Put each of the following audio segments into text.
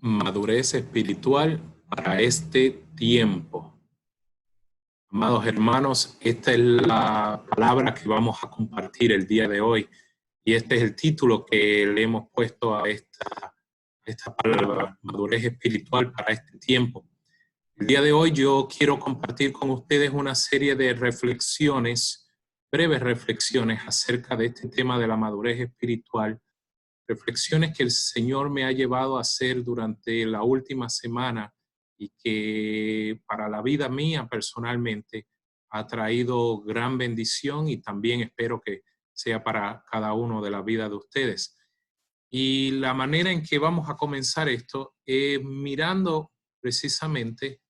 Madurez espiritual para este tiempo. Amados hermanos, esta es la palabra que vamos a compartir el día de hoy y este es el título que le hemos puesto a esta palabra, madurez espiritual para este tiempo. El día de hoy yo quiero compartir con ustedes una serie de reflexiones, breves reflexiones acerca de este tema de la madurez espiritual. Reflexiones que el Señor me ha llevado a hacer durante la última semana y que para la vida mía personalmente ha traído gran bendición y también espero que sea para cada uno de la vida de ustedes. Y la manera en que vamos a comenzar esto es mirando precisamente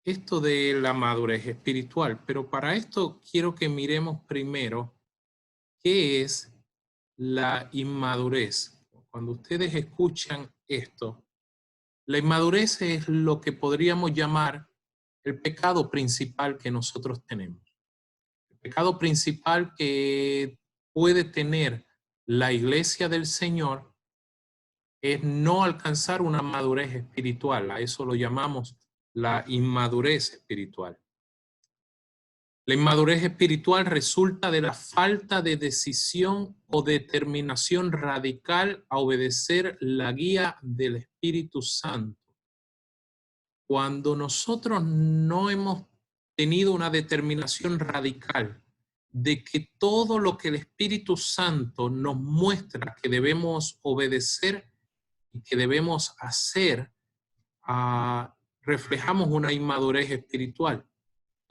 esto de la madurez espiritual. Pero para esto quiero que miremos primero qué es la inmadurez. Cuando ustedes escuchan esto, la inmadurez es lo que podríamos llamar el pecado principal que nosotros tenemos. El pecado principal que puede tener la iglesia del Señor es no alcanzar una madurez espiritual. A eso lo llamamos la inmadurez espiritual. La inmadurez espiritual resulta de la falta de decisión o determinación radical a obedecer la guía del Espíritu Santo. Cuando nosotros no hemos tenido una determinación radical de que todo lo que el Espíritu Santo nos muestra que debemos obedecer y que debemos hacer, reflejamos una inmadurez espiritual.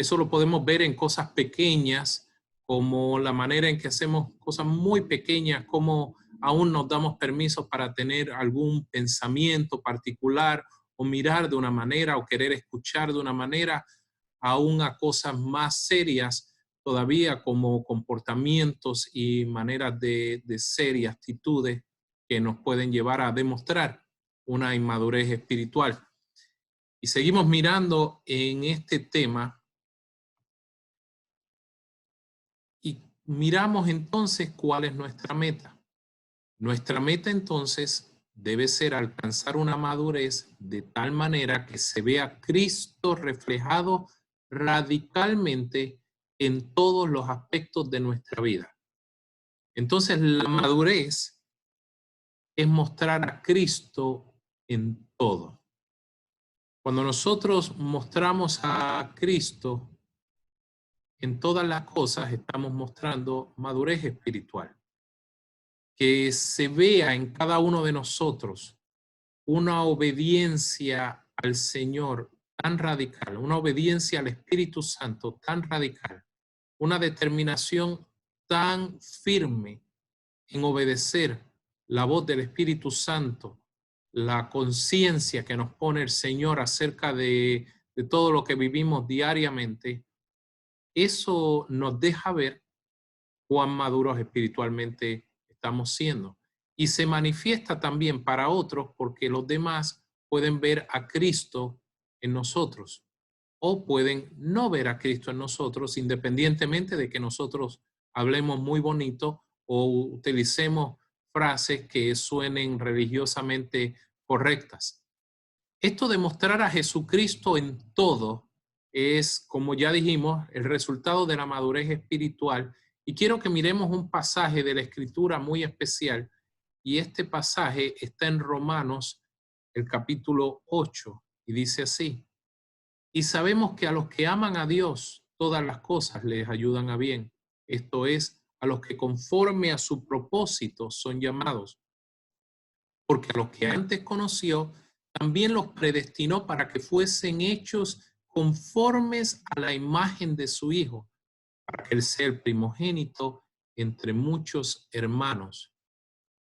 Eso lo podemos ver en cosas pequeñas, como la manera en que hacemos cosas muy pequeñas, como aún nos damos permisos para tener algún pensamiento particular o mirar de una manera o querer escuchar de una manera, aún a cosas más serias todavía como comportamientos y maneras de ser y actitudes que nos pueden llevar a demostrar una inmadurez espiritual. Y seguimos mirando en este tema. Y miramos entonces cuál es nuestra meta. Nuestra meta entonces debe ser alcanzar una madurez de tal manera que se vea Cristo reflejado radicalmente en todos los aspectos de nuestra vida. Entonces la madurez es mostrar a Cristo en todo. Cuando nosotros mostramos a Cristo en todas las cosas, estamos mostrando madurez espiritual. Que se vea en cada uno de nosotros una obediencia al Señor tan radical, una obediencia al Espíritu Santo tan radical, una determinación tan firme en obedecer la voz del Espíritu Santo, la conciencia que nos pone el Señor acerca de todo lo que vivimos diariamente. Eso nos deja ver cuán maduros espiritualmente estamos siendo. Y se manifiesta también para otros porque los demás pueden ver a Cristo en nosotros o pueden no ver a Cristo en nosotros independientemente de que nosotros hablemos muy bonito o utilicemos frases que suenen religiosamente correctas. Esto de mostrar a Jesucristo en todo es, como ya dijimos, el resultado de la madurez espiritual. Y quiero que miremos un pasaje de la Escritura muy especial. Y este pasaje está en Romanos, el capítulo 8, y dice así: y sabemos que a los que aman a Dios, todas las cosas les ayudan a bien. Esto es, a los que conforme a su propósito son llamados. Porque a los que antes conoció, también los predestinó para que fuesen hechos conformes a la imagen de su Hijo, para que él sea el primogénito entre muchos hermanos.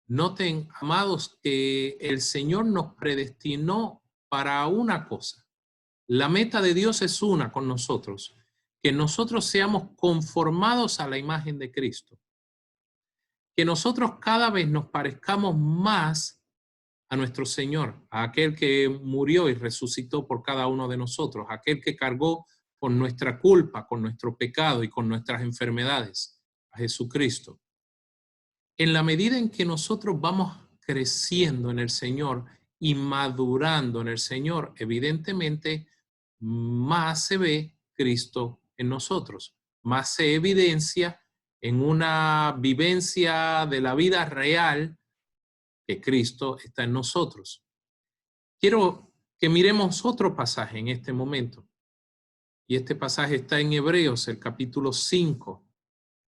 Noten, amados, que el Señor nos predestinó para una cosa. La meta de Dios es una con nosotros, que nosotros seamos conformados a la imagen de Cristo. Que nosotros cada vez nos parezcamos más a nuestro Señor, a aquel que murió y resucitó por cada uno de nosotros, aquel que cargó con nuestra culpa, con nuestro pecado y con nuestras enfermedades, a Jesucristo. En la medida en que nosotros vamos creciendo en el Señor y madurando en el Señor, evidentemente, más se ve Cristo en nosotros, más se evidencia en una vivencia de la vida real que Cristo está en nosotros. Quiero que miremos otro pasaje en este momento. Y este pasaje está en Hebreos, el capítulo 5.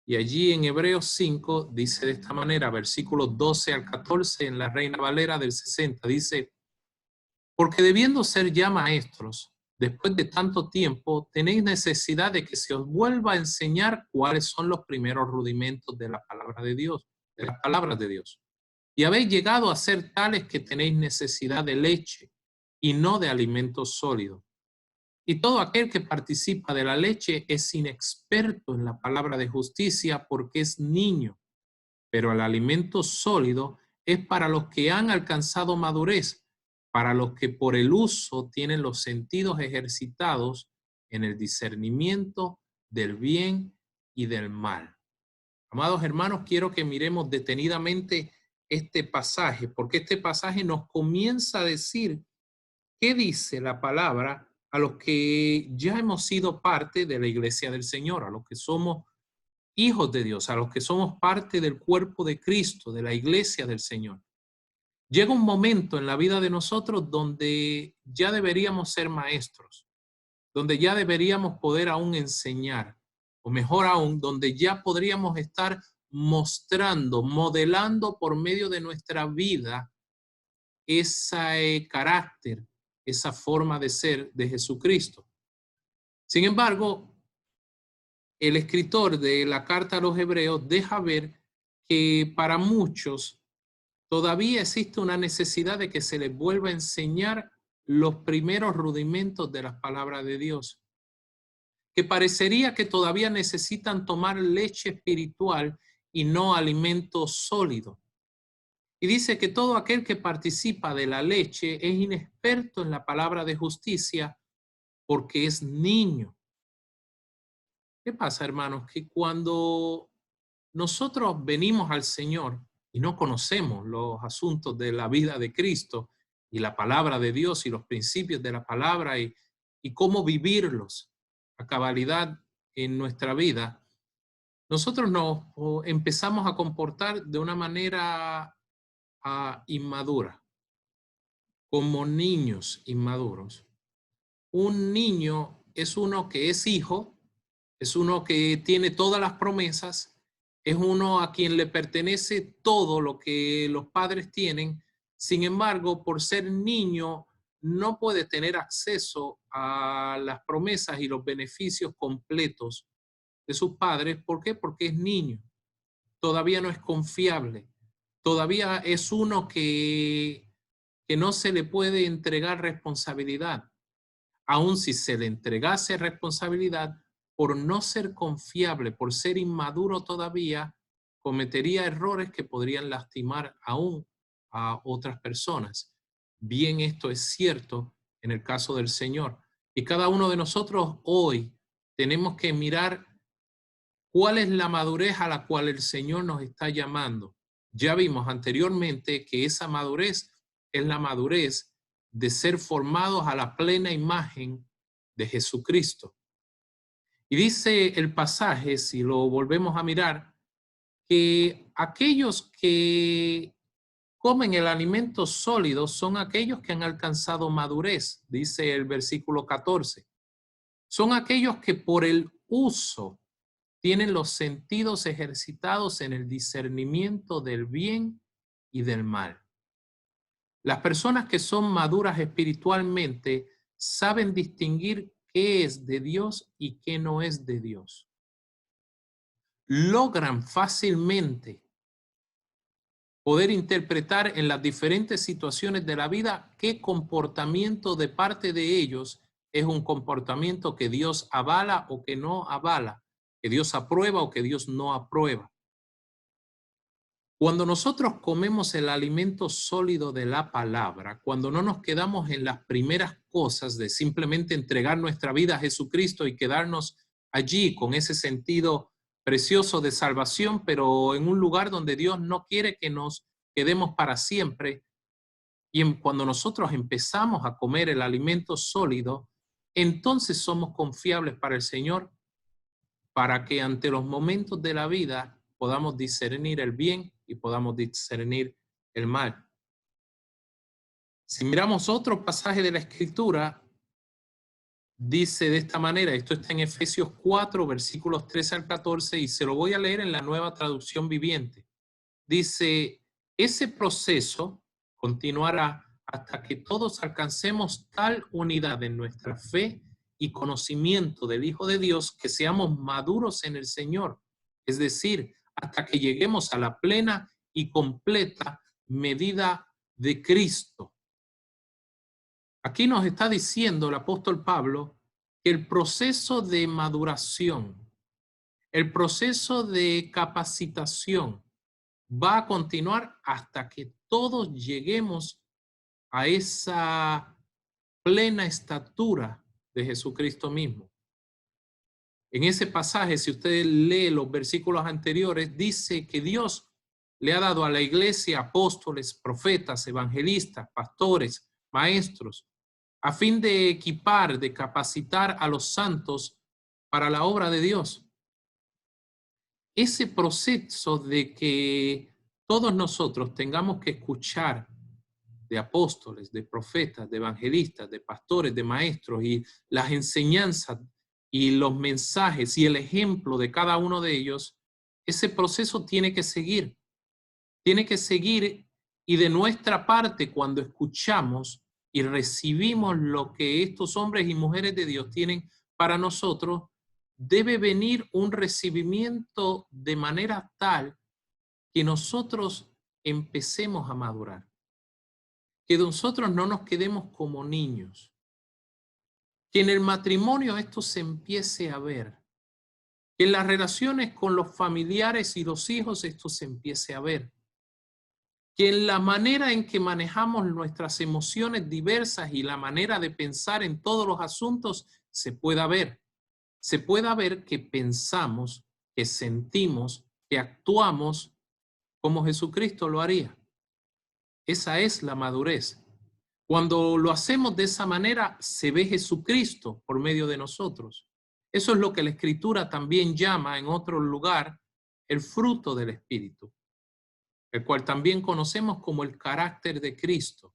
Y allí en Hebreos 5 dice de esta manera, versículos 12 al 14, en la Reina Valera del 60, dice: porque debiendo ser ya maestros, después de tanto tiempo, tenéis necesidad de que se os vuelva a enseñar cuáles son los primeros rudimentos de la palabra de Dios, de las palabras de Dios. Y habéis llegado a ser tales que tenéis necesidad de leche y no de alimento sólido. Y todo aquel que participa de la leche es inexperto en la palabra de justicia porque es niño, pero el alimento sólido es para los que han alcanzado madurez, para los que por el uso tienen los sentidos ejercitados en el discernimiento del bien y del mal. Amados hermanos, quiero que miremos detenidamente este pasaje, porque este pasaje nos comienza a decir qué dice la palabra a los que ya hemos sido parte de la iglesia del Señor, a los que somos hijos de Dios, a los que somos parte del cuerpo de Cristo, de la iglesia del Señor. Llega un momento en la vida de nosotros donde ya deberíamos ser maestros, donde ya deberíamos poder aún enseñar, o mejor aún, donde ya podríamos estar mostrando, modelando por medio de nuestra vida ese carácter, esa forma de ser de Jesucristo. Sin embargo, el escritor de la carta a los Hebreos deja ver que para muchos todavía existe una necesidad de que se les vuelva a enseñar los primeros rudimentos de las palabras de Dios, que parecería que todavía necesitan tomar leche espiritual y no alimento sólido. Y dice que todo aquel que participa de la leche es inexperto en la palabra de justicia porque es niño. ¿Qué pasa, hermanos? Que cuando nosotros venimos al Señor y no conocemos los asuntos de la vida de Cristo y la palabra de Dios y los principios de la palabra y cómo vivirlos a cabalidad en nuestra vida, nosotros nos empezamos a comportar de una manera inmadura, como niños inmaduros. Un niño es uno que es hijo, es uno que tiene todas las promesas, es uno a quien le pertenece todo lo que los padres tienen. Sin embargo, por ser niño, no puede tener acceso a las promesas y los beneficios completos de sus padres. ¿Por qué? Porque es niño. Todavía no es confiable. Todavía es uno que no se le puede entregar responsabilidad. Aun si se le entregase responsabilidad, por no ser confiable, por ser inmaduro todavía, cometería errores que podrían lastimar aún a otras personas. Bien, esto es cierto en el caso del Señor. Y cada uno de nosotros hoy tenemos que mirar cuál es la madurez a la cual el Señor nos está llamando. Ya vimos anteriormente que esa madurez es la madurez de ser formados a la plena imagen de Jesucristo. Y dice el pasaje, si lo volvemos a mirar, que aquellos que comen el alimento sólido son aquellos que han alcanzado madurez, dice el versículo 14. Son aquellos que por el uso tienen los sentidos ejercitados en el discernimiento del bien y del mal. Las personas que son maduras espiritualmente saben distinguir qué es de Dios y qué no es de Dios. Logran fácilmente poder interpretar en las diferentes situaciones de la vida qué comportamiento de parte de ellos es un comportamiento que Dios avala o que no avala, que Dios aprueba o que Dios no aprueba. Cuando nosotros comemos el alimento sólido de la palabra, cuando no nos quedamos en las primeras cosas de simplemente entregar nuestra vida a Jesucristo y quedarnos allí con ese sentido precioso de salvación, pero en un lugar donde Dios no quiere que nos quedemos para siempre. Y cuando nosotros empezamos a comer el alimento sólido, entonces somos confiables para el Señor, para que ante los momentos de la vida podamos discernir el bien y podamos discernir el mal. Si miramos otro pasaje de la Escritura, dice de esta manera, esto está en Efesios 4, versículos 13 al 14, y se lo voy a leer en la Nueva Traducción Viviente. Dice, ese proceso continuará hasta que todos alcancemos tal unidad en nuestra fe y conocimiento del Hijo de Dios que seamos maduros en el Señor, es decir, hasta que lleguemos a la plena y completa medida de Cristo. Aquí nos está diciendo el apóstol Pablo que el proceso de maduración, el proceso de capacitación va a continuar hasta que todos lleguemos a esa plena estatura de Jesucristo mismo. En ese pasaje, si usted lee los versículos anteriores, dice que Dios le ha dado a la iglesia apóstoles, profetas, evangelistas, pastores, maestros, a fin de equipar, de capacitar a los santos para la obra de Dios. Ese proceso de que todos nosotros tengamos que escuchar de apóstoles, de profetas, de evangelistas, de pastores, de maestros, y las enseñanzas y los mensajes y el ejemplo de cada uno de ellos, ese proceso tiene que seguir. Tiene que seguir, y de nuestra parte, cuando escuchamos y recibimos lo que estos hombres y mujeres de Dios tienen para nosotros, debe venir un recibimiento de manera tal que nosotros empecemos a madurar. Que nosotros no nos quedemos como niños. Que en el matrimonio esto se empiece a ver. Que en las relaciones con los familiares y los hijos esto se empiece a ver. Que en la manera en que manejamos nuestras emociones diversas y la manera de pensar en todos los asuntos se pueda ver. Se pueda ver que pensamos, que sentimos, que actuamos como Jesucristo lo haría. Esa es la madurez. Cuando lo hacemos de esa manera, se ve Jesucristo por medio de nosotros. Eso es lo que la Escritura también llama en otro lugar el fruto del Espíritu, el cual también conocemos como el carácter de Cristo.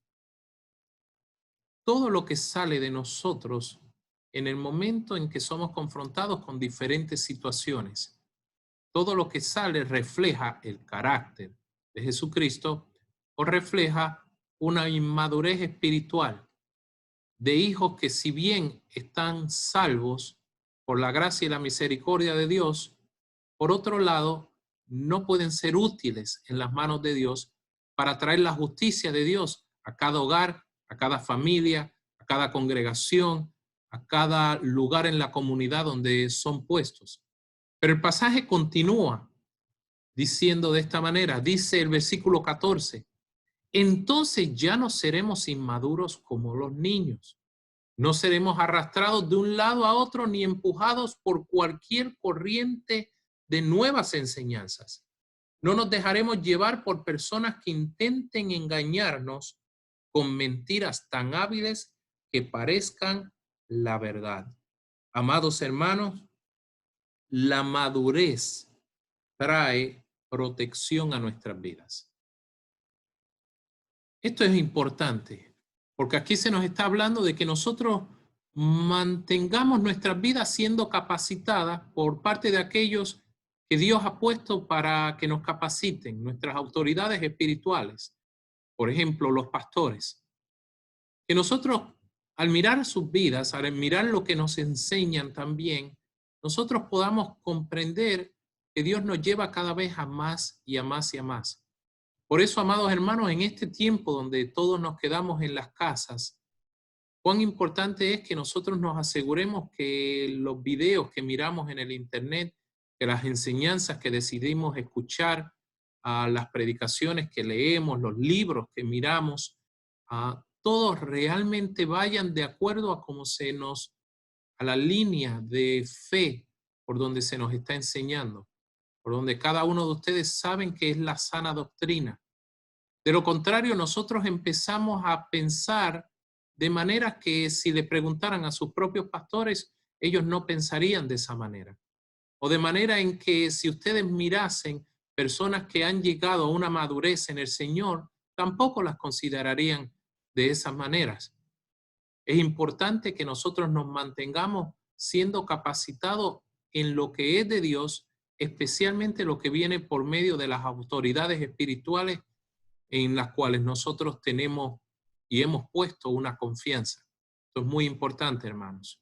Todo lo que sale de nosotros en el momento en que somos confrontados con diferentes situaciones, todo lo que sale refleja el carácter de Jesucristo o refleja una inmadurez espiritual de hijos que, si bien están salvos por la gracia y la misericordia de Dios, por otro lado, no pueden ser útiles en las manos de Dios para traer la justicia de Dios a cada hogar, a cada familia, a cada congregación, a cada lugar en la comunidad donde son puestos. Pero el pasaje continúa diciendo de esta manera, dice el versículo 14, entonces ya no seremos inmaduros como los niños. No seremos arrastrados de un lado a otro ni empujados por cualquier corriente de nuevas enseñanzas. No nos dejaremos llevar por personas que intenten engañarnos con mentiras tan hábiles que parezcan la verdad. Amados hermanos, la madurez trae protección a nuestras vidas. Esto es importante, porque aquí se nos está hablando de que nosotros mantengamos nuestras vidas siendo capacitadas por parte de aquellos que Dios ha puesto para que nos capaciten, nuestras autoridades espirituales, por ejemplo, los pastores. Que nosotros, al mirar sus vidas, al mirar lo que nos enseñan también, nosotros podamos comprender que Dios nos lleva cada vez a más y a más y a más. Por eso, amados hermanos, en este tiempo donde todos nos quedamos en las casas, cuán importante es que nosotros nos aseguremos que los videos que miramos en el internet, que las enseñanzas que decidimos escuchar, a las predicaciones que leemos, los libros que miramos, todos realmente vayan de acuerdo a la línea de fe por donde se nos está enseñando, por donde cada uno de ustedes saben que es la sana doctrina. De lo contrario, nosotros empezamos a pensar de manera que si le preguntaran a sus propios pastores, ellos no pensarían de esa manera. O de manera en que si ustedes mirasen personas que han llegado a una madurez en el Señor, tampoco las considerarían de esas maneras. Es importante que nosotros nos mantengamos siendo capacitados en lo que es de Dios, especialmente lo que viene por medio de las autoridades espirituales en las cuales nosotros tenemos y hemos puesto una confianza. Esto es muy importante, hermanos.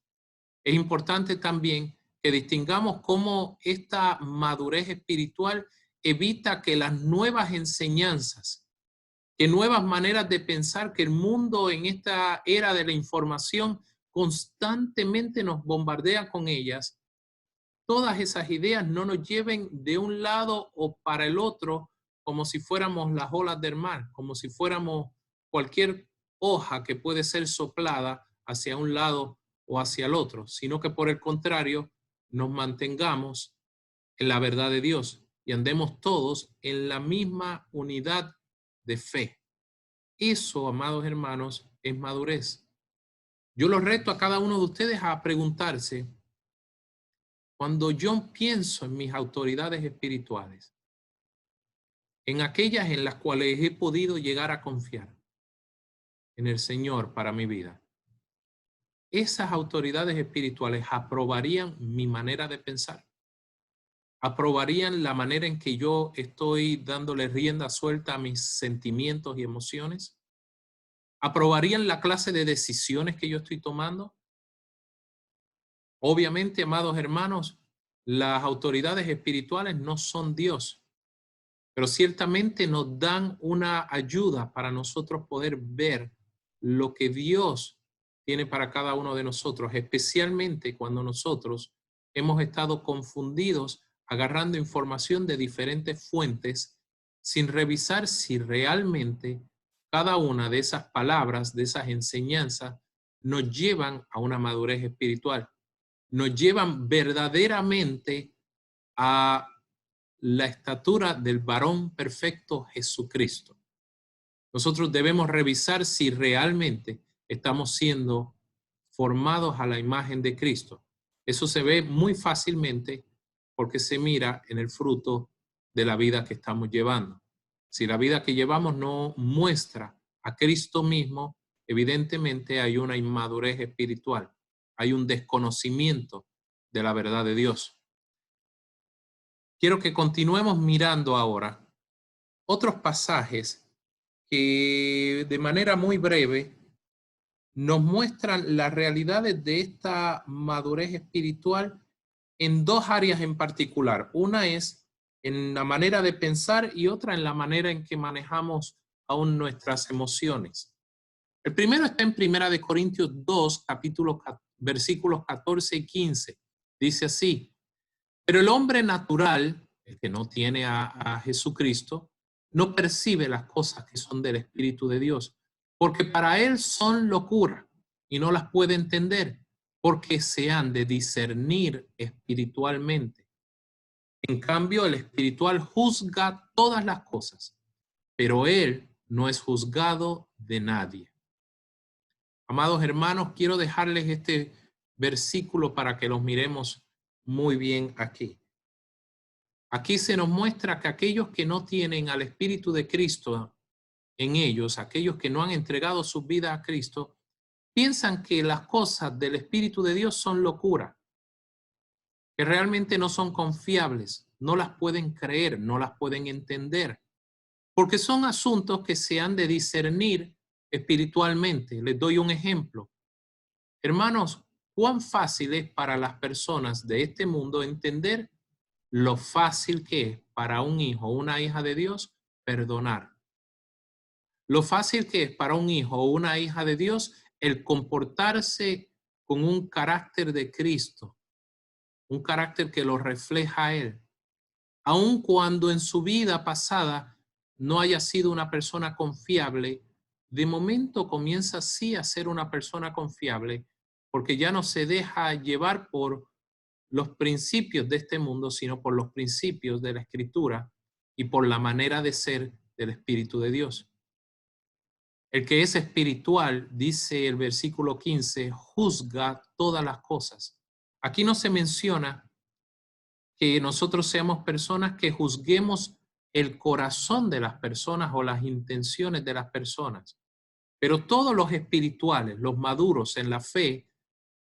Es importante también que distingamos cómo esta madurez espiritual evita que las nuevas enseñanzas, que nuevas maneras de pensar, que el mundo en esta era de la información constantemente nos bombardea con ellas, todas esas ideas no nos lleven de un lado o para el otro como si fuéramos las olas del mar, como si fuéramos cualquier hoja que puede ser soplada hacia un lado o hacia el otro, sino que por el contrario nos mantengamos en la verdad de Dios y andemos todos en la misma unidad de fe. Eso, amados hermanos, es madurez. Yo los reto a cada uno de ustedes a preguntarse, cuando yo pienso en mis autoridades espirituales, en aquellas en las cuales he podido llegar a confiar en el Señor para mi vida, esas autoridades espirituales aprobarían mi manera de pensar, aprobarían la manera en que yo estoy dándole rienda suelta a mis sentimientos y emociones, aprobarían la clase de decisiones que yo estoy tomando. Obviamente, amados hermanos, las autoridades espirituales no son Dios, pero ciertamente nos dan una ayuda para nosotros poder ver lo que Dios tiene para cada uno de nosotros, especialmente cuando nosotros hemos estado confundidos agarrando información de diferentes fuentes sin revisar si realmente cada una de esas palabras, de esas enseñanzas, nos llevan a una madurez espiritual, nos llevan verdaderamente a la estatura del varón perfecto Jesucristo. Nosotros debemos revisar si realmente estamos siendo formados a la imagen de Cristo. Eso se ve muy fácilmente porque se mira en el fruto de la vida que estamos llevando. Si la vida que llevamos no muestra a Cristo mismo, evidentemente hay una inmadurez espiritual, hay un desconocimiento de la verdad de Dios. Quiero que continuemos mirando ahora otros pasajes que de manera muy breve nos muestran las realidades de esta madurez espiritual en dos áreas en particular. Una es en la manera de pensar y otra en la manera en que manejamos aún nuestras emociones. El primero está en Primera de Corintios 2, versículos 14 y 15. Dice así: pero el hombre natural, el que no tiene a Jesucristo, no percibe las cosas que son del Espíritu de Dios, porque para él son locura y no las puede entender, porque se han de discernir espiritualmente. En cambio, el espiritual juzga todas las cosas, pero él no es juzgado de nadie. Amados hermanos, quiero dejarles este versículo para que los miremos muy bien aquí. Aquí se nos muestra que aquellos que no tienen al Espíritu de Cristo en ellos, aquellos que no han entregado su vida a Cristo, piensan que las cosas del Espíritu de Dios son locura, que realmente no son confiables, no las pueden creer, no las pueden entender, porque son asuntos que se han de discernir espiritualmente. Les doy un ejemplo. Hermanos, cuán fácil es para las personas de este mundo entender lo fácil que es para un hijo o una hija de Dios perdonar. Lo fácil que es para un hijo o una hija de Dios el comportarse con un carácter de Cristo, un carácter que lo refleja a Él. Aun cuando en su vida pasada no haya sido una persona confiable, de momento comienza sí a ser una persona confiable porque ya no se deja llevar por los principios de este mundo, sino por los principios de la Escritura y por la manera de ser del Espíritu de Dios. El que es espiritual, dice el versículo 15, juzga todas las cosas. Aquí no se menciona que nosotros seamos personas que juzguemos el corazón de las personas o las intenciones de las personas. Pero todos los espirituales, los maduros en la fe,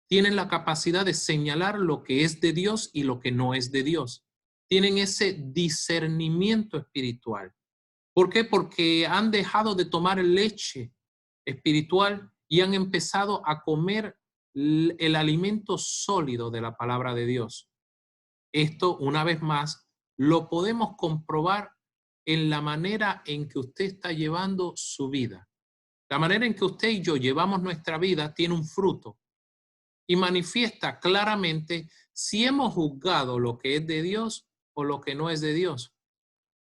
tienen la capacidad de señalar lo que es de Dios y lo que no es de Dios. Tienen ese discernimiento espiritual. ¿Por qué? Porque han dejado de tomar leche espiritual y han empezado a comer el alimento sólido de la palabra de Dios. Esto, una vez más, lo podemos comprobar en la manera en que usted está llevando su vida. La manera en que usted y yo llevamos nuestra vida tiene un fruto y manifiesta claramente si hemos juzgado lo que es de Dios o lo que no es de Dios.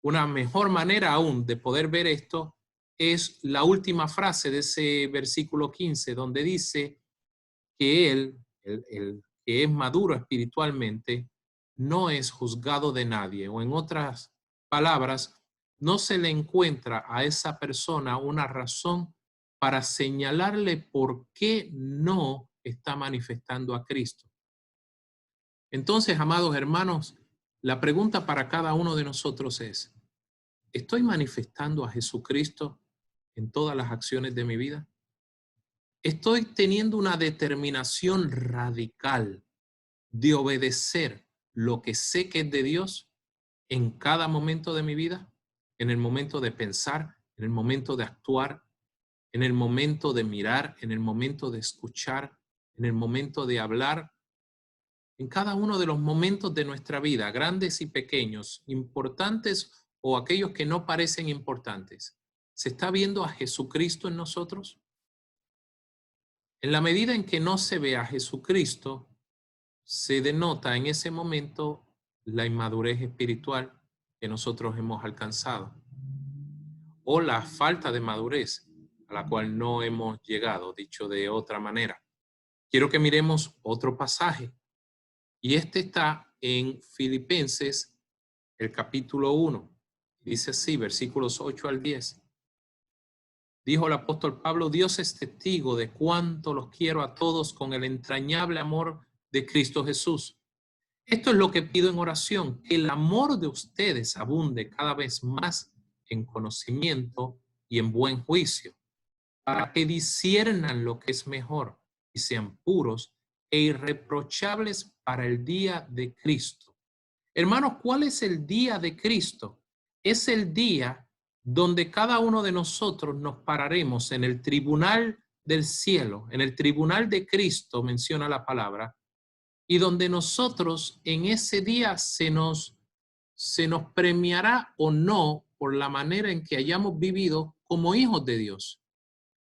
Una mejor manera aún de poder ver esto es la última frase de ese versículo 15, donde dice que el que es maduro espiritualmente, no es juzgado de nadie, o en otras palabras, no se le encuentra a esa persona una razón para señalarle por qué no está manifestando a Cristo. Entonces, amados hermanos, la pregunta para cada uno de nosotros es, ¿estoy manifestando a Jesucristo en todas las acciones de mi vida? ¿Estoy teniendo una determinación radical de obedecer lo que sé que es de Dios en cada momento de mi vida? En el momento de pensar, en el momento de actuar, en el momento de mirar, en el momento de escuchar, en el momento de hablar, en cada uno de los momentos de nuestra vida, grandes y pequeños, importantes o aquellos que no parecen importantes. ¿Se está viendo a Jesucristo en nosotros? En la medida en que no se ve a Jesucristo, se denota en ese momento la inmadurez espiritual que nosotros hemos alcanzado o la falta de madurez a la cual no hemos llegado, dicho de otra manera. Quiero que miremos otro pasaje y este está en Filipenses, el capítulo 1. Dice así, versículos 8 al 10. Dijo el apóstol Pablo, Dios es testigo de cuánto los quiero a todos con el entrañable amor de Cristo Jesús. Esto es lo que pido en oración, que el amor de ustedes abunde cada vez más en conocimiento y en buen juicio, para que disciernan lo que es mejor y sean puros e irreprochables para el día de Cristo. Hermanos, ¿cuál es el día de Cristo? Es el día donde cada uno de nosotros nos pararemos en el tribunal del cielo, en el tribunal de Cristo, menciona la palabra, y donde nosotros en ese día se nos premiará o no por la manera en que hayamos vivido como hijos de Dios.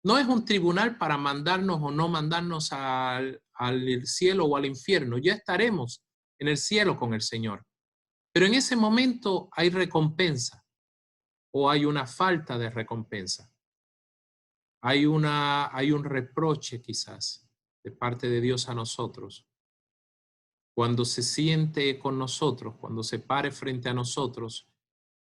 No es un tribunal para mandarnos o no mandarnos al cielo o al infierno. Ya estaremos en el cielo con el Señor. Pero en ese momento hay recompensa o hay una falta de recompensa. Hay un reproche quizás de parte de Dios a nosotros. Cuando se siente con nosotros, cuando se pare frente a nosotros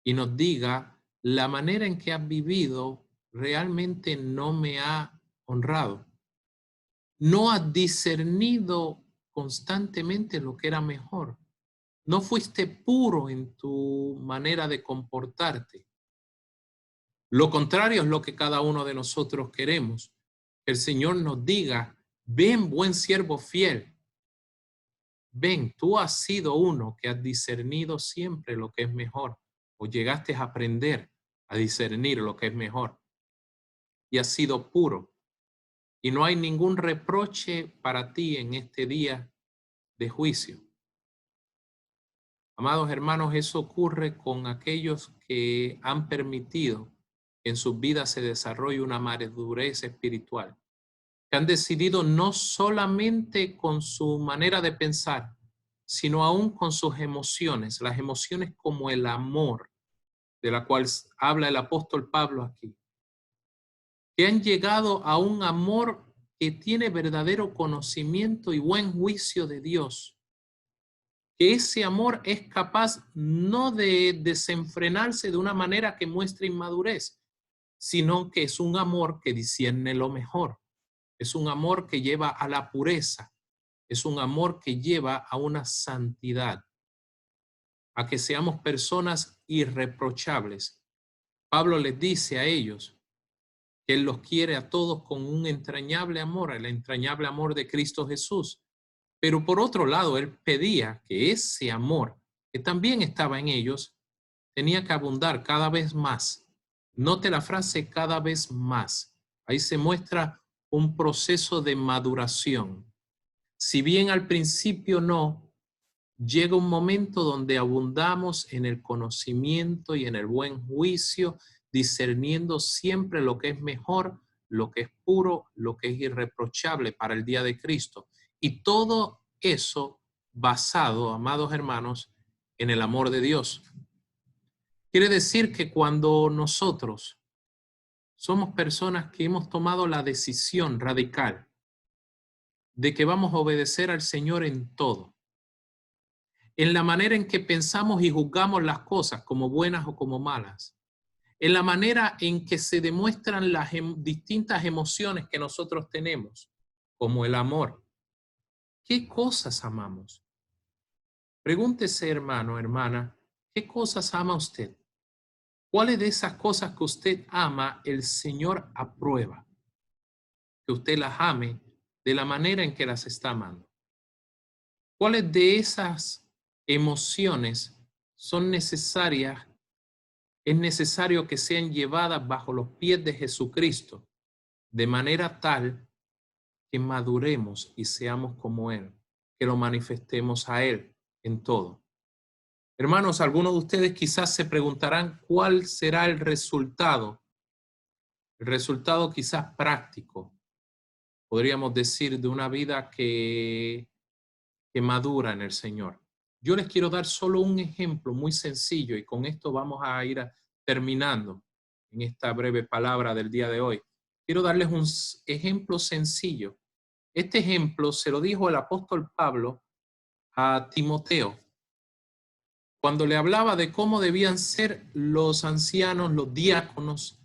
y nos diga, la manera en que has vivido realmente no me ha honrado. No has discernido constantemente lo que era mejor. No fuiste puro en tu manera de comportarte. Lo contrario es lo que cada uno de nosotros queremos. El Señor nos diga, ven buen siervo fiel. Ven, tú has sido uno que has discernido siempre lo que es mejor, o llegaste a aprender a discernir lo que es mejor, y has sido puro. Y no hay ningún reproche para ti en este día de juicio. Amados hermanos, eso ocurre con aquellos que han permitido que en sus vidas se desarrolle una madurez espiritual, que han decidido no solamente con su manera de pensar, sino aún con sus emociones, las emociones como el amor, de la cual habla el apóstol Pablo aquí, que han llegado a un amor que tiene verdadero conocimiento y buen juicio de Dios, que ese amor es capaz no de desenfrenarse de una manera que muestre inmadurez, sino que es un amor que discierne lo mejor. Es un amor que lleva a la pureza. Es un amor que lleva a una santidad, a que seamos personas irreprochables. Pablo les dice a ellos que Él los quiere a todos con un entrañable amor, el entrañable amor de Cristo Jesús. Pero por otro lado, Él pedía que ese amor, que también estaba en ellos, tenía que abundar cada vez más. Note la frase cada vez más. Ahí se muestra un proceso de maduración. Si bien al principio no, llega un momento donde abundamos en el conocimiento y en el buen juicio, discerniendo siempre lo que es mejor, lo que es puro, lo que es irreprochable para el día de Cristo. Y todo eso basado, amados hermanos, en el amor de Dios. Quiere decir que cuando nosotros somos personas que hemos tomado la decisión radical de que vamos a obedecer al Señor en todo, en la manera en que pensamos y juzgamos las cosas como buenas o como malas, en la manera en que se demuestran las distintas emociones que nosotros tenemos, como el amor. ¿Qué cosas amamos? Pregúntese, hermano, hermana, ¿qué cosas ama usted? ¿Cuáles de esas cosas que usted ama el Señor aprueba? Que usted las ame de la manera en que las está amando. ¿Cuáles de esas emociones son necesarias? Es necesario que sean llevadas bajo los pies de Jesucristo, de manera tal que maduremos y seamos como Él, que lo manifestemos a Él en todo. Hermanos, algunos de ustedes quizás se preguntarán cuál será el resultado quizás práctico, podríamos decir, de una vida que madura en el Señor. Yo les quiero dar solo un ejemplo muy sencillo y con esto vamos a ir terminando en esta breve palabra del día de hoy. Quiero darles un ejemplo sencillo. Este ejemplo se lo dijo el apóstol Pablo a Timoteo cuando le hablaba de cómo debían ser los ancianos, los diáconos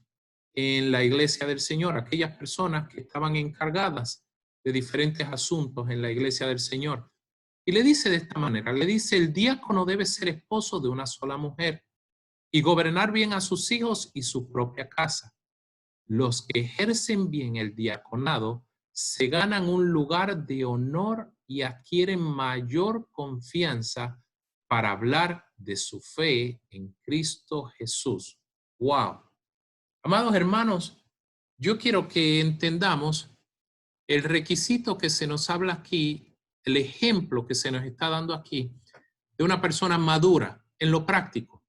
en la iglesia del Señor, aquellas personas que estaban encargadas de diferentes asuntos en la iglesia del Señor. Y le dice de esta manera, le dice, el diácono debe ser esposo de una sola mujer y gobernar bien a sus hijos y su propia casa. Los que ejercen bien el diaconado se ganan un lugar de honor y adquieren mayor confianza para hablar de su fe en Cristo Jesús. ¡Wow! Amados hermanos, yo quiero que entendamos el requisito que se nos habla aquí, el ejemplo que se nos está dando aquí de una persona madura en lo práctico.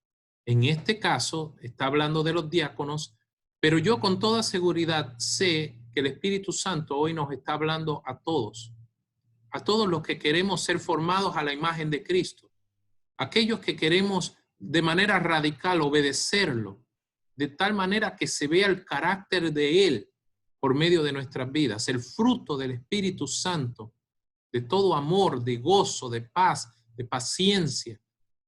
En este caso, está hablando de los diáconos, pero yo con toda seguridad sé que el Espíritu Santo hoy nos está hablando a todos los que queremos ser formados a la imagen de Cristo, aquellos que queremos de manera radical obedecerlo, de tal manera que se vea el carácter de Él por medio de nuestras vidas, el fruto del Espíritu Santo, de todo amor, de gozo, de paz, de paciencia,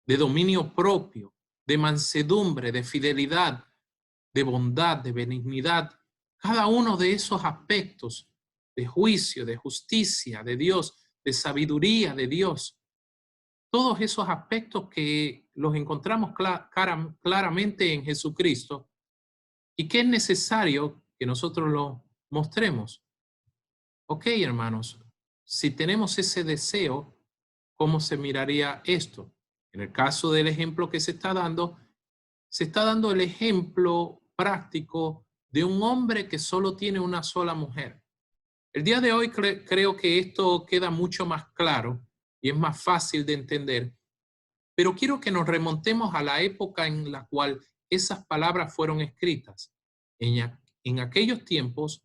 de dominio propio, de mansedumbre, de fidelidad, de bondad, de benignidad. Cada uno de esos aspectos de juicio, de justicia de Dios, de sabiduría de Dios, todos esos aspectos que los encontramos claramente en Jesucristo y que es necesario que nosotros los mostremos. Ok, hermanos, si tenemos ese deseo, ¿cómo se miraría esto? En el caso del ejemplo que se está dando el ejemplo práctico de un hombre que solo tiene una sola mujer. El día de hoy creo que esto queda mucho más claro y es más fácil de entender, pero quiero que nos remontemos a la época en la cual esas palabras fueron escritas. En aquellos tiempos,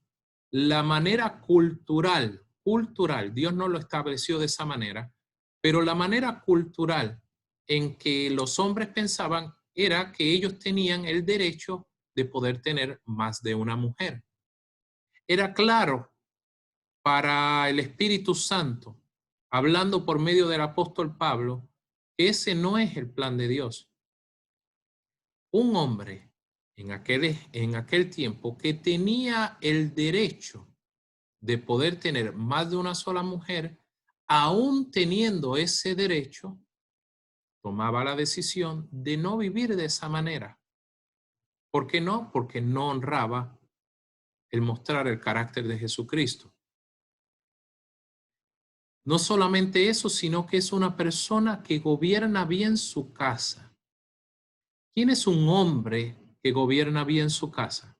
la manera cultural, Dios no lo estableció de esa manera, pero la manera cultural en que los hombres pensaban era que ellos tenían el derecho de poder tener más de una mujer. Era claro para el Espíritu Santo, hablando por medio del apóstol Pablo, que ese no es el plan de Dios. Un hombre en aquel tiempo que tenía el derecho de poder tener más de una sola mujer, aún teniendo ese derecho, tomaba la decisión de no vivir de esa manera. ¿Por qué no? Porque no honraba el mostrar el carácter de Jesucristo. No solamente eso, sino que es una persona que gobierna bien su casa. ¿Quién es un hombre que gobierna bien su casa?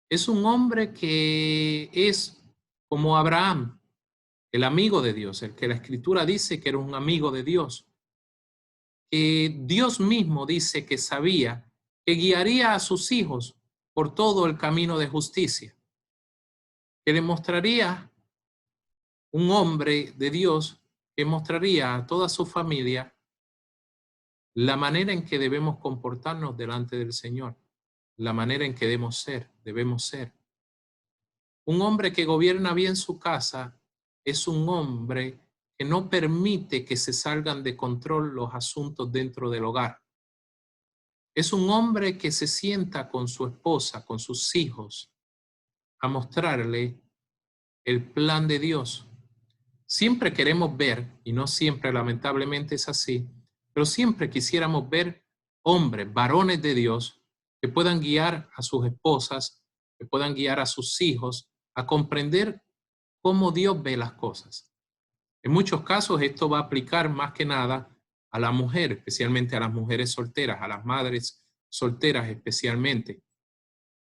Es un hombre que es como Abraham, el amigo de Dios, el que la Escritura dice que era un amigo de Dios. Dios mismo dice que sabía que guiaría a sus hijos por todo el camino de justicia, que le mostraría un hombre de Dios que mostraría a toda su familia la manera en que debemos comportarnos delante del Señor, la manera en que debemos ser. Un hombre que gobierna bien su casa es un hombre que no permite que se salgan de control los asuntos dentro del hogar. Es un hombre que se sienta con su esposa, con sus hijos, a mostrarle el plan de Dios. Siempre queremos ver, y no siempre lamentablemente es así, pero siempre quisiéramos ver hombres, varones de Dios, que puedan guiar a sus esposas, que puedan guiar a sus hijos a comprender cómo Dios ve las cosas. En muchos casos esto va a aplicar más que nada a la mujer, especialmente a las mujeres solteras, a las madres solteras especialmente,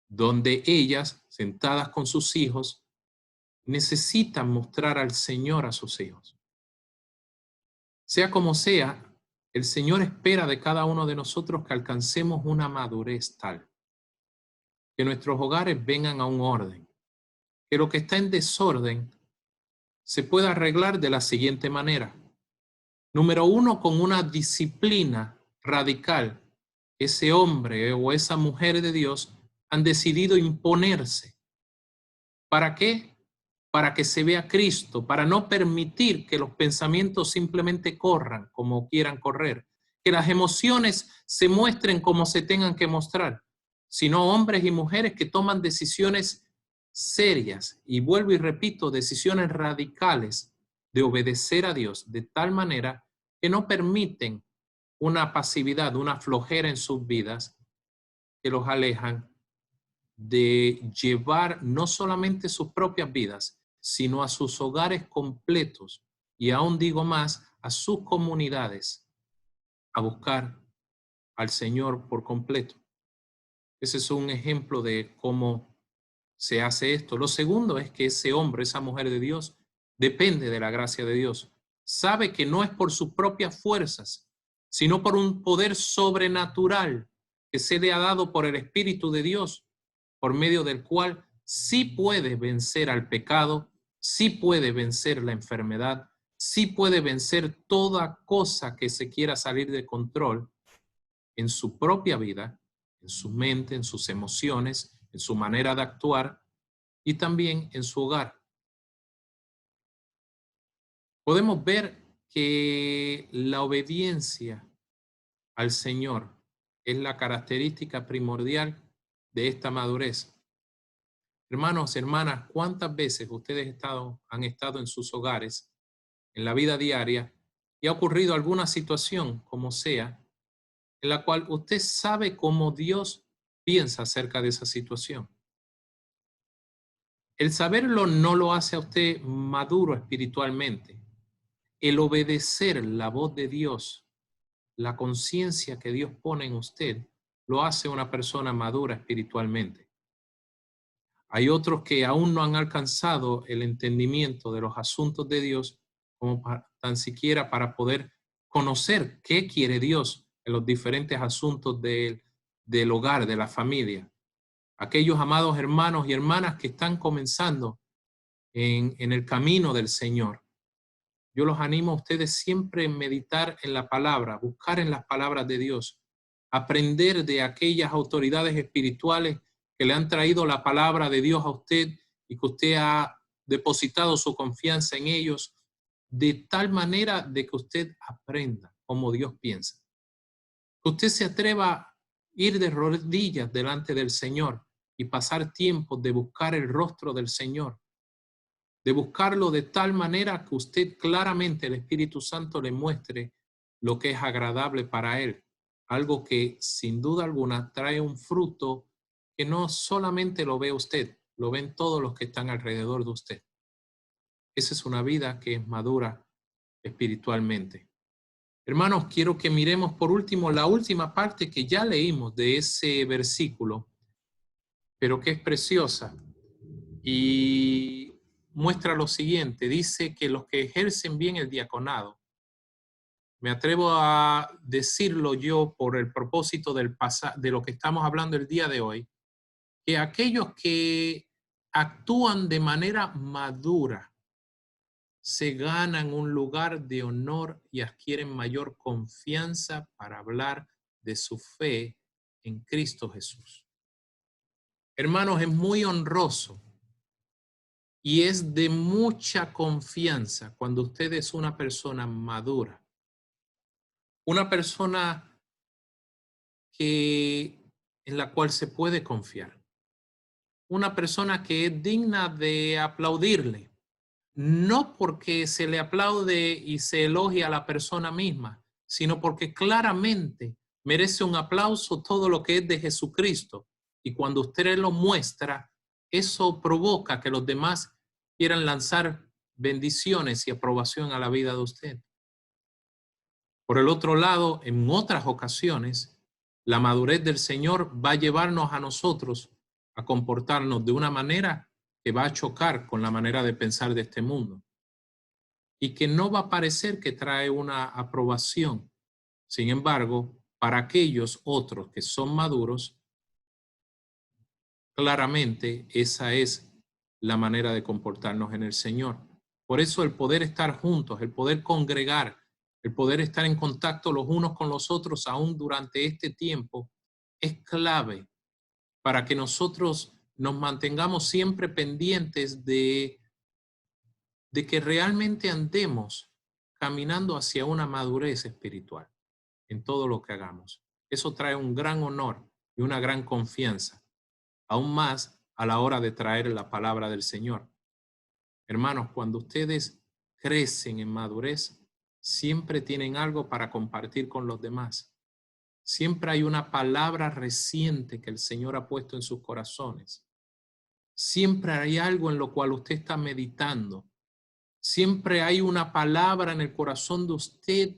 donde ellas, sentadas con sus hijos, necesitan mostrar al Señor a sus hijos. Sea como sea, el Señor espera de cada uno de nosotros que alcancemos una madurez tal, que nuestros hogares vengan a un orden, que lo que está en desorden se pueda arreglar de la siguiente manera. Número uno, con una disciplina radical. Ese hombre o esa mujer de Dios han decidido imponerse. ¿Para qué? Para que se vea Cristo, para no permitir que los pensamientos simplemente corran como quieran correr, que las emociones se muestren como se tengan que mostrar, sino hombres y mujeres que toman decisiones serias, y vuelvo y repito, decisiones radicales de obedecer a Dios de tal manera que no permiten una pasividad, una flojera en sus vidas que los alejan de llevar no solamente sus propias vidas, sino a sus hogares completos y aún digo más, a sus comunidades, a buscar al Señor por completo. Ese es un ejemplo de cómo se hace esto. Lo segundo es que ese hombre, esa mujer de Dios, depende de la gracia de Dios. Sabe que no es por sus propias fuerzas, sino por un poder sobrenatural que se le ha dado por el Espíritu de Dios, por medio del cual sí puede vencer al pecado, sí puede vencer la enfermedad, sí puede vencer toda cosa que se quiera salir de control en su propia vida, en su mente, en sus emociones, en su manera de actuar y también en su hogar. Podemos ver que la obediencia al Señor es la característica primordial de esta madurez. Hermanos, hermanas, ¿cuántas veces ustedes han estado en sus hogares, en la vida diaria, y ha ocurrido alguna situación, como sea, en la cual usted sabe cómo Dios piensa acerca de esa situación? El saberlo no lo hace a usted maduro espiritualmente. El obedecer la voz de Dios, la conciencia que Dios pone en usted, lo hace una persona madura espiritualmente. Hay otros que aún no han alcanzado el entendimiento de los asuntos de Dios como tan siquiera para poder conocer qué quiere Dios en los diferentes asuntos del hogar, de la familia. Aquellos amados hermanos y hermanas que están comenzando en el camino del Señor. Yo los animo a ustedes siempre a meditar en la palabra, buscar en las palabras de Dios, aprender de aquellas autoridades espirituales que le han traído la palabra de Dios a usted y que usted ha depositado su confianza en ellos, de tal manera de que usted aprenda como Dios piensa. Que usted se atreva ir de rodillas delante del Señor y pasar tiempo de buscar el rostro del Señor, de buscarlo de tal manera que usted claramente, el Espíritu Santo, le muestre lo que es agradable para Él. Algo que sin duda alguna trae un fruto que no solamente lo ve usted, lo ven todos los que están alrededor de usted. Esa es una vida que es madura espiritualmente. Hermanos, quiero que miremos por último la última parte que ya leímos de ese versículo, pero que es preciosa y muestra lo siguiente. Dice que los que ejercen bien el diaconado, me atrevo a decirlo yo por el propósito de lo que estamos hablando el día de hoy, que aquellos que actúan de manera madura se ganan un lugar de honor y adquieren mayor confianza para hablar de su fe en Cristo Jesús. Hermanos, es muy honroso y es de mucha confianza cuando usted es una persona madura, una persona en la cual se puede confiar, una persona que es digna de aplaudirle, no porque se le aplaude y se elogia a la persona misma, sino porque claramente merece un aplauso todo lo que es de Jesucristo. Y cuando usted lo muestra, eso provoca que los demás quieran lanzar bendiciones y aprobación a la vida de usted. Por el otro lado, en otras ocasiones, la madurez del Señor va a llevarnos a nosotros a comportarnos de una manera que va a chocar con la manera de pensar de este mundo y que no va a parecer que trae una aprobación. Sin embargo, para aquellos otros que son maduros, claramente esa es la manera de comportarnos en el Señor. Por eso el poder estar juntos, el poder congregar, el poder estar en contacto los unos con los otros aún durante este tiempo, es clave para que nosotros nos mantengamos siempre pendientes de que realmente andemos caminando hacia una madurez espiritual en todo lo que hagamos. Eso trae un gran honor y una gran confianza, aún más a la hora de traer la palabra del Señor. Hermanos, cuando ustedes crecen en madurez, siempre tienen algo para compartir con los demás. Siempre hay una palabra reciente que el Señor ha puesto en sus corazones. Siempre hay algo en lo cual usted está meditando. Siempre hay una palabra en el corazón de usted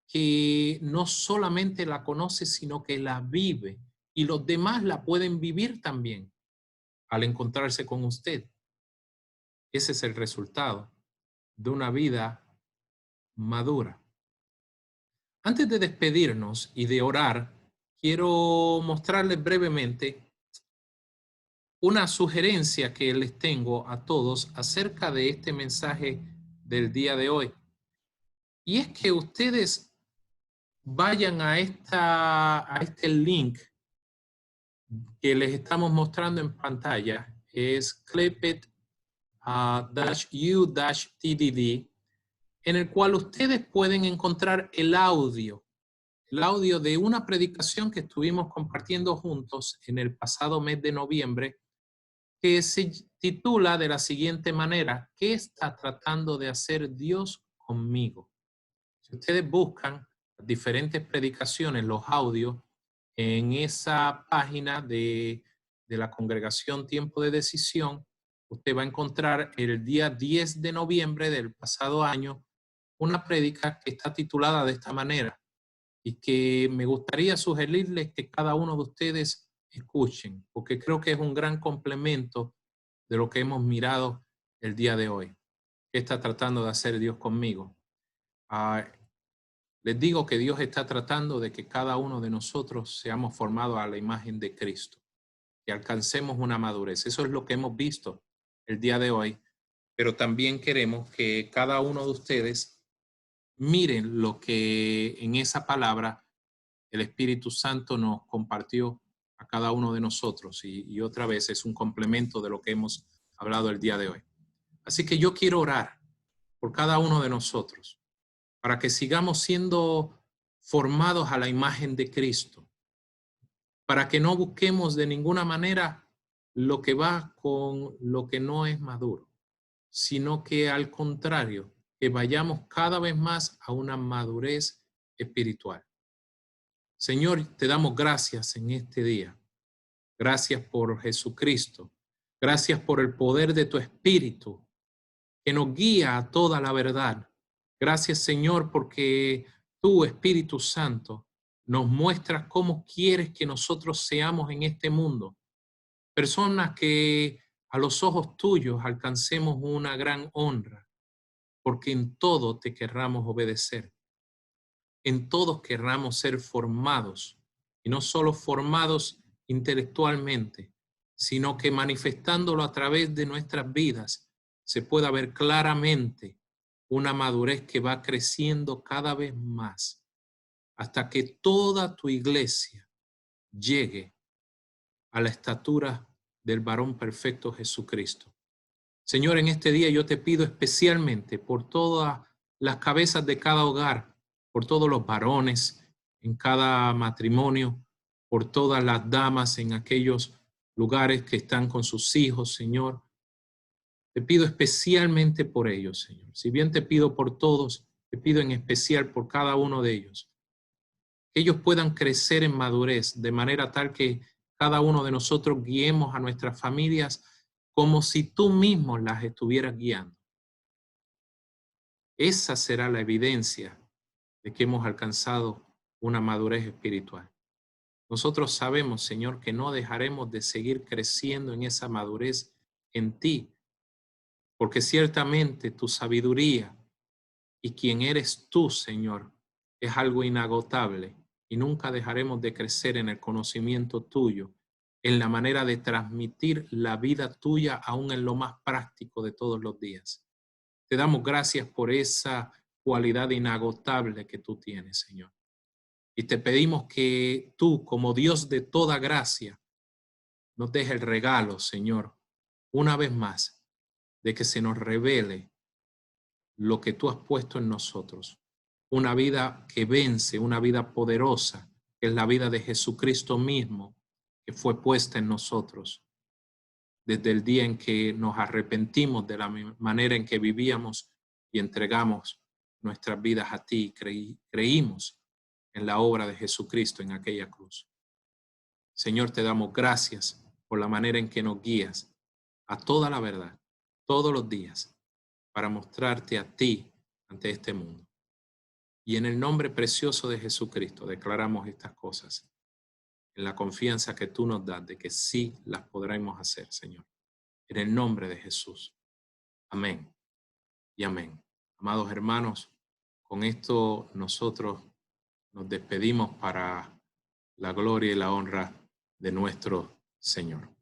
que no solamente la conoce, sino que la vive. Y los demás la pueden vivir también al encontrarse con usted. Ese es el resultado de una vida madura. Antes de despedirnos y de orar, quiero mostrarles brevemente una sugerencia que les tengo a todos acerca de este mensaje del día de hoy. Y es que ustedes vayan a este link que les estamos mostrando en pantalla. Es clipit-u-tdd, en el cual ustedes pueden encontrar el audio de una predicación que estuvimos compartiendo juntos en el pasado mes de noviembre, que se titula de la siguiente manera: ¿qué está tratando de hacer Dios conmigo? Si ustedes buscan diferentes predicaciones, los audios, en esa página de la congregación Tiempo de Decisión, usted va a encontrar el día 10 de noviembre del pasado año una prédica que está titulada de esta manera y que me gustaría sugerirles que cada uno de ustedes escuchen, porque creo que es un gran complemento de lo que hemos mirado el día de hoy. ¿Qué está tratando de hacer Dios conmigo? Les digo que Dios está tratando de que cada uno de nosotros seamos formados a la imagen de Cristo, que alcancemos una madurez. Eso es lo que hemos visto el día de hoy, pero también queremos que cada uno de ustedes miren lo que en esa palabra el Espíritu Santo nos compartió a cada uno de nosotros y otra vez es un complemento de lo que hemos hablado el día de hoy. Así que yo quiero orar por cada uno de nosotros para que sigamos siendo formados a la imagen de Cristo, para que no busquemos de ninguna manera lo que va con lo que no es maduro, sino que al contrario, que vayamos cada vez más a una madurez espiritual. Señor, te damos gracias en este día. Gracias por Jesucristo. Gracias por el poder de tu Espíritu que nos guía a toda la verdad. Gracias, Señor, porque tú, Espíritu Santo, nos muestras cómo quieres que nosotros seamos en este mundo. Personas que a los ojos tuyos alcancemos una gran honra, porque en todo te querramos obedecer. En todos querramos ser formados, y no solo formados intelectualmente, sino que manifestándolo a través de nuestras vidas, se pueda ver claramente una madurez que va creciendo cada vez más, hasta que toda tu iglesia llegue a la estatura del varón perfecto Jesucristo. Señor, en este día yo te pido especialmente por todas las cabezas de cada hogar, por todos los varones en cada matrimonio, por todas las damas en aquellos lugares que están con sus hijos, Señor. Te pido especialmente por ellos, Señor. Si bien te pido por todos, te pido en especial por cada uno de ellos. Que ellos puedan crecer en madurez de manera tal que cada uno de nosotros guiemos a nuestras familias como si tú mismo las estuvieras guiando. Esa será la evidencia de que hemos alcanzado una madurez espiritual. Nosotros sabemos, Señor, que no dejaremos de seguir creciendo en esa madurez en ti, porque ciertamente tu sabiduría y quien eres tú, Señor, es algo inagotable y nunca dejaremos de crecer en el conocimiento tuyo, en la manera de transmitir la vida tuya aún en lo más práctico de todos los días. Te damos gracias por esa cualidad inagotable que tú tienes, Señor. Y te pedimos que tú, como Dios de toda gracia, nos dejes el regalo, Señor, una vez más, de que se nos revele lo que tú has puesto en nosotros. Una vida que vence, una vida poderosa, que es la vida de Jesucristo mismo, que fue puesta en nosotros. Desde el día en que nos arrepentimos de la manera en que vivíamos y entregamos nuestras vidas a ti, creímos en la obra de Jesucristo en aquella cruz. Señor, te damos gracias por la manera en que nos guías a toda la verdad, todos los días, para mostrarte a ti ante este mundo. Y en el nombre precioso de Jesucristo declaramos estas cosas, en la confianza que tú nos das de que sí las podremos hacer, Señor. En el nombre de Jesús. Amén y amén. Amados hermanos, con esto nosotros nos despedimos para la gloria y la honra de nuestro Señor.